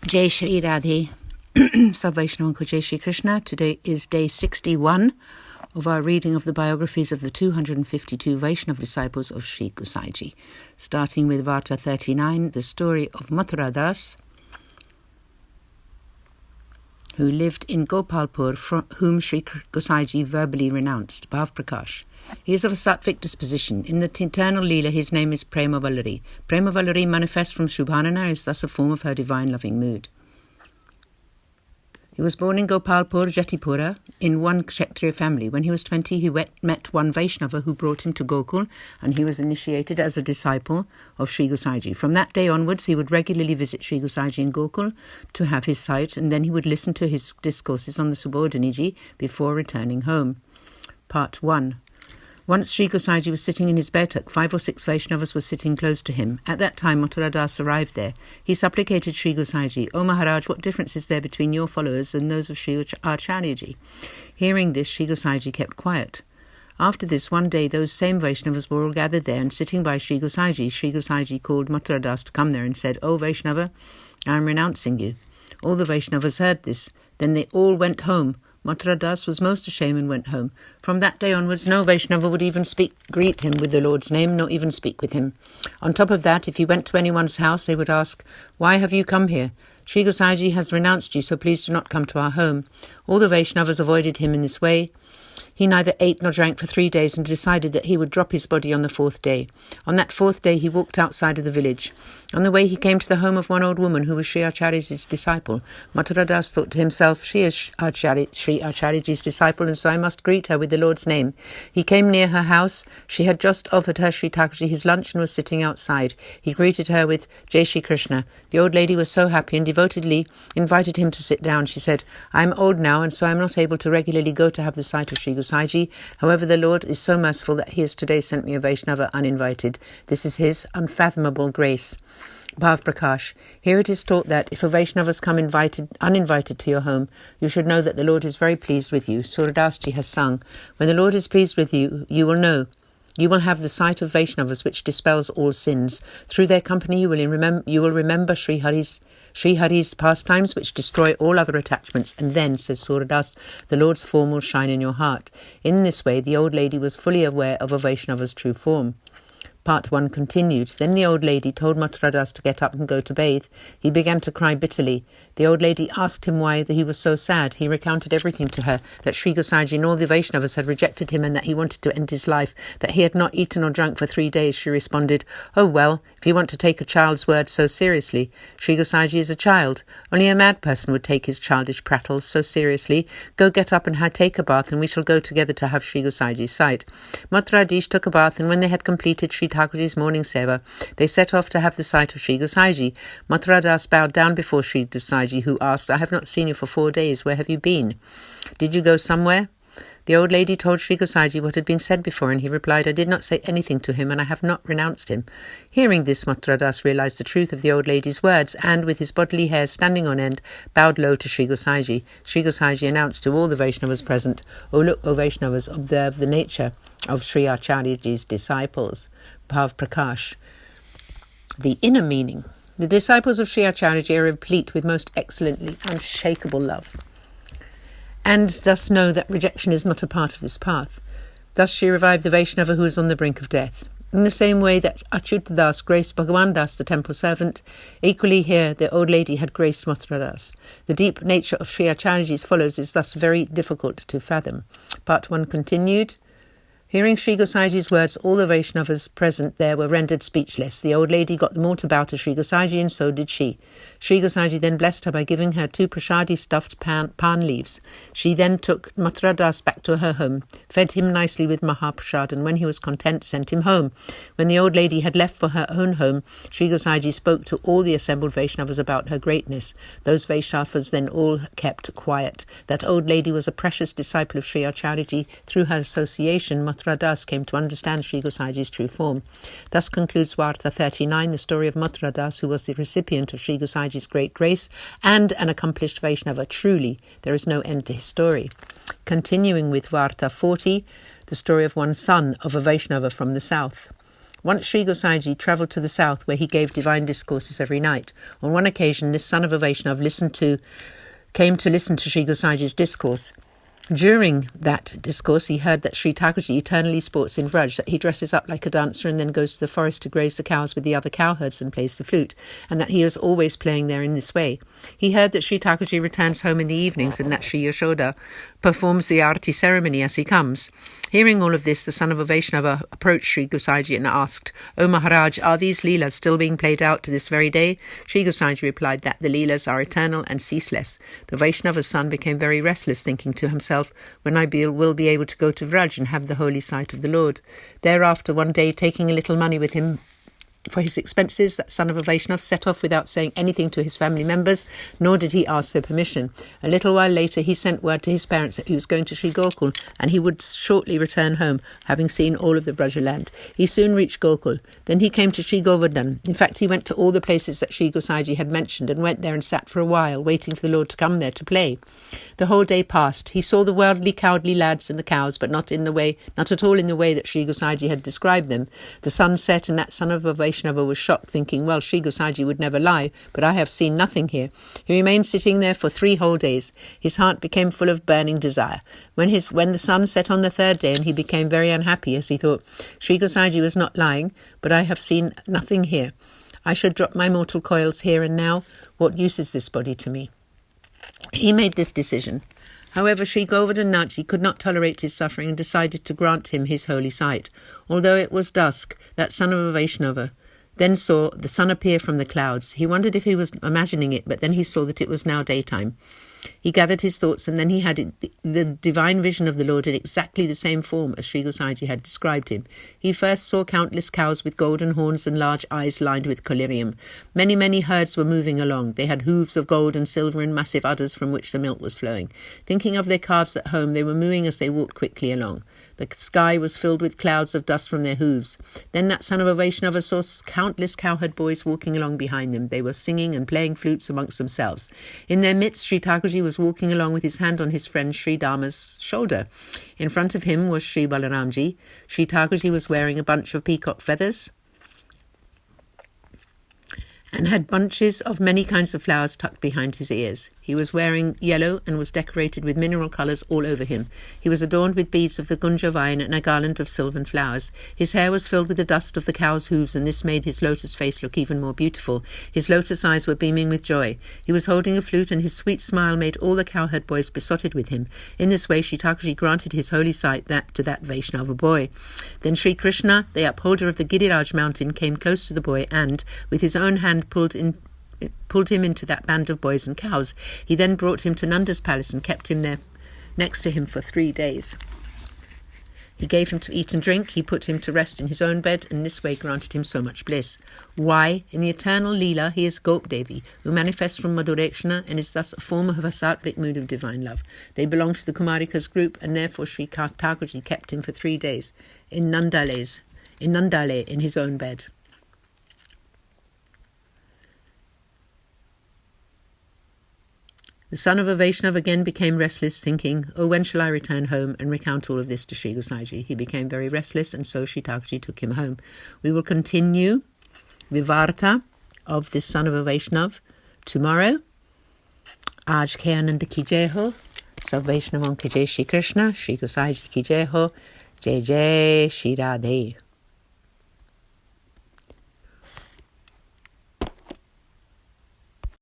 Jai Shri Radhe, Sab Vaishnav Ko Jai Shri Krishna. Today is day 61 of our reading of the biographies of the 252 Vaishnav disciples of Sri Gosaiji. Starting with Varta 39, the story of Mathura Das, who lived in Gopalpur, from whom Sri Gosaiji verbally renounced, Bhav Prakash. He is of a sattvic disposition. In the eternal Leela, his name is Prema Vallari. Prema Vallari manifests from Shubhanana, is thus a form of her divine loving mood. He was born in Gopalpur, Jetipura, in one Kshatriya family. When he was 20, he met one Vaishnava who brought him to Gokul, and he was initiated as a disciple of Sri Gosaiji. From that day onwards, he would regularly visit Sri Gosaiji in Gokul to have his sight, and then he would listen to his discourses on the Subodhaniji before returning home. Part 1. Once Sri Gosaiji was sitting in his Baitak. 5 or 6 Vaishnavas were sitting close to him. At that time, Mathura Das arrived there. He supplicated Sri Gosaiji, "O Maharaj, what difference is there between your followers and those of Sri Acharyaji?" Hearing this, Sri Gosaiji kept quiet. After this, one day, those same Vaishnavas were all gathered there, and sitting by Sri Gosaiji called Mathura Das to come there and said, "O Vaishnava, I am renouncing you." All the Vaishnavas heard this. Then they all went home. Mathura Das was most ashamed and went home. From that day onwards, no Vaishnava would even greet him with the Lord's name, nor even speak with him. On top of that, if he went to anyone's house, they would ask, "Why have you come here? Sri Gosaiji has renounced you, so please do not come to our home." All the Vaishnavas avoided him in this way. He neither ate nor drank for 3 days and decided that he would drop his body on the 4th day. On that 4th day, he walked outside of the village. On the way, he came to the home of one old woman who was Sri Acharyaji's disciple. Mathura Das thought to himself, "She is Sri Acharyaji's disciple, and so I must greet her with the Lord's name." He came near her house. She had just offered her Sri Thakurji his lunch and was sitting outside. He greeted her with Jai Shri Krishna. The old lady was so happy and devotedly invited him to sit down. She said, "I am old now, and so I am not able to regularly go to have the sight of Sri Gosaiji. However, the Lord is so merciful that he has today sent me a Vaishnava uninvited. This is his unfathomable grace." Bhav Prakash. Here it is taught that if a Vaishnavas come uninvited to your home, you should know that the Lord is very pleased with you. Suradasji has sung, "When the Lord is pleased with you, you will know. You will have the sight of Vaishnavas, which dispels all sins. Through their company you will remember Sri Hari's pastimes, which destroy all other attachments, and then," says Suradas, "the Lord's form will shine in your heart." In this way, the old lady was fully aware of a Vaishnava's true form. Part 1 continued. Then the old lady told Mathura Das to get up and go to bathe. He began to cry bitterly. The old lady asked him why he was so sad. He recounted everything to her, that Sri Gosaiji and all the Vaishnavas had rejected him and that he wanted to end his life, that he had not eaten or drunk for 3 days. She responded, "Oh well, if you want to take a child's word so seriously, Sri Gosaiji is a child. Only a mad person would take his childish prattle so seriously. Go get up and take a bath, and we shall go together to have Sri Gosaiji's sight." Mathura Das took a bath, and when they had completed Sri Thakurji's morning seva, they set off to have the sight of Sri Gosaiji. Mathura Das bowed down before Sri Gosaiji, who asked, "I have not seen you for 4 days. Where have you been? Did you go somewhere?" The old lady told Sri Gosaiji what had been said before, and he replied, "I did not say anything to him, and I have not renounced him." Hearing this, Mathura Das realized the truth of the old lady's words, and, with his bodily hair standing on end, bowed low to Sri Gosaiji. Sri Gosaiji announced to all the Vaishnavas present, "O look, O Vaishnavas, observe the nature of Sri Acharyaji's disciples." Bhav Prakash. The inner meaning. The disciples of Sri Acharyaji are replete with most excellently unshakable love, and thus know that rejection is not a part of this path. Thus she revived the Vaishnava who is on the brink of death. In the same way that Achyuta Das graced Bhagavan Das, the temple servant, equally here the old lady had graced Mathura Das. The deep nature of Sri Acharyaji's followers is thus very difficult to fathom. Part 1 continued. Hearing Sri Gosaiji's words, all the Vaishnavas present there were rendered speechless. The old lady got them all to bow to Sri Gosaiji, and so did she. Sri Gosaiji then blessed her by giving her 2 prasadi stuffed pan leaves. She then took Mathura Das back to her home, fed him nicely with mahaprasad, and when he was content, sent him home. When the old lady had left for her own home, Sri Gosaiji spoke to all the assembled Vaishnavas about her greatness. Those Vaishnavas then all kept quiet. That old lady was a precious disciple of Sri Acharyaji. Through her association, Mathura Das came to understand Sri Gosaiji's true form. Thus concludes Varta 39, the story of Mathura Das, who was the recipient of Sri Gosaiji's great grace and an accomplished Vaishnava. Truly, there is no end to his story. Continuing with Varta 40, the story of one son of a Vaishnava from the south. Once Sri Gosaiji travelled to the south, where he gave divine discourses every night. On one occasion, this son of a Vaishnav came to listen to Sri Gosaiji's discourse. During that discourse, he heard that Sri Thakurji eternally sports in Vraja, that he dresses up like a dancer and then goes to the forest to graze the cows with the other cowherds and plays the flute, and that he is always playing there in this way. He heard that Sri Thakurji returns home in the evenings and that Sri Yashoda performs the arati ceremony as he comes. Hearing all of this, the son of a Vaishnava approached Sri Gosaiji and asked, "O Maharaj, are these leelas still being played out to this very day?" Sri Gosaiji replied that the leelas are eternal and ceaseless. The Vaishnava's son became very restless, thinking to himself, "When I will be able to go to Vraj and have the holy sight of the Lord." Thereafter, one day, taking a little money with him for his expenses, that son of a Vaishnav set off without saying anything to his family members, nor did he ask their permission. A little while later, he sent word to his parents that he was going to Sri Gokul and he would shortly return home, having seen all of the Vraja land. He soon reached Gokul. Then he came to Sri Govardhan. In fact, he went to all the places that Sri Gosaiji had mentioned and went there and sat for a while, waiting for the Lord to come there to play. The whole day passed. He saw the worldly, cowardly lads and the cows, but not at all in the way that Sri Gosaiji had described them. The sun set, and that son of a Vaishnava was shocked, thinking, "Well, Sri Gosaiji would never lie, but I have seen nothing here." He remained sitting there for 3 whole days. His heart became full of burning desire. When the sun set on the 3rd day, and he became very unhappy, as he thought, "Sri Gosaiji was not lying, but I have seen nothing here. I should drop my mortal coils here and now. What use is this body to me?" He made this decision. However, Sri Govardhan Nathji could not tolerate his suffering and decided to grant him his holy sight. Although it was dusk, that son of a Vaishnava then saw the sun appear from the clouds. He wondered if he was imagining it, but then he saw that it was now daytime. He gathered his thoughts, and then he had the divine vision of the Lord in exactly the same form as Sri Gosaiji had described him. He first saw countless cows with golden horns and large eyes lined with collyrium. Many, many herds were moving along. They had hooves of gold and silver and massive udders from which the milk was flowing. Thinking of their calves at home, they were mooing as they walked quickly along. The sky was filled with clouds of dust from their hooves. Then that son of a Vaishnava saw countless cowherd boys walking along behind them. They were singing and playing flutes amongst themselves. In their midst, Sri Thakurji was walking along with his hand on his friend Sri Dharma's shoulder. In front of him was Sri Balaramji. Sri Thakurji was wearing a bunch of peacock feathers and had bunches of many kinds of flowers tucked behind his ears. He was wearing yellow and was decorated with mineral colours all over him. He was adorned with beads of the gunja vine and a garland of sylvan flowers. His hair was filled with the dust of the cow's hooves, and this made his lotus face look even more beautiful. His lotus eyes were beaming with joy. He was holding a flute, and his sweet smile made all the cowherd boys besotted with him. In this way, Sri Thakurji granted his holy sight to that Vaishnava boy. Then Sri Krishna, the upholder of the Giriraj mountain, came close to the boy and, with his own hand, pulled him into that band of boys and cows. He then brought him to Nanda's palace and kept him there next to him for 3 days. He gave him to eat and drink. He put him to rest in his own bed, and this way granted him so much bliss. Why? In the eternal Leela, he is Gop Devi, who manifests from Madhurekshana and is thus a form of a sattvic mood of divine love. They belong to the Kumarikas group, and therefore Sri Thakurji kept him for 3 days in Nandale, in his own bed. The son of a Vaishnav again became restless, thinking, "Oh, when shall I return home and recount all of this to Sri Gosaiji?" He became very restless, and so Sri Thakurji took him home. We will continue the Varta of this son of a Vaishnav tomorrow. Aaj ke Anand ki jai ho. Sab Vaishnavan ki jai Shri Krishna, Sri Gosaiji ki jai ho. Jai Jai Shri Radhe.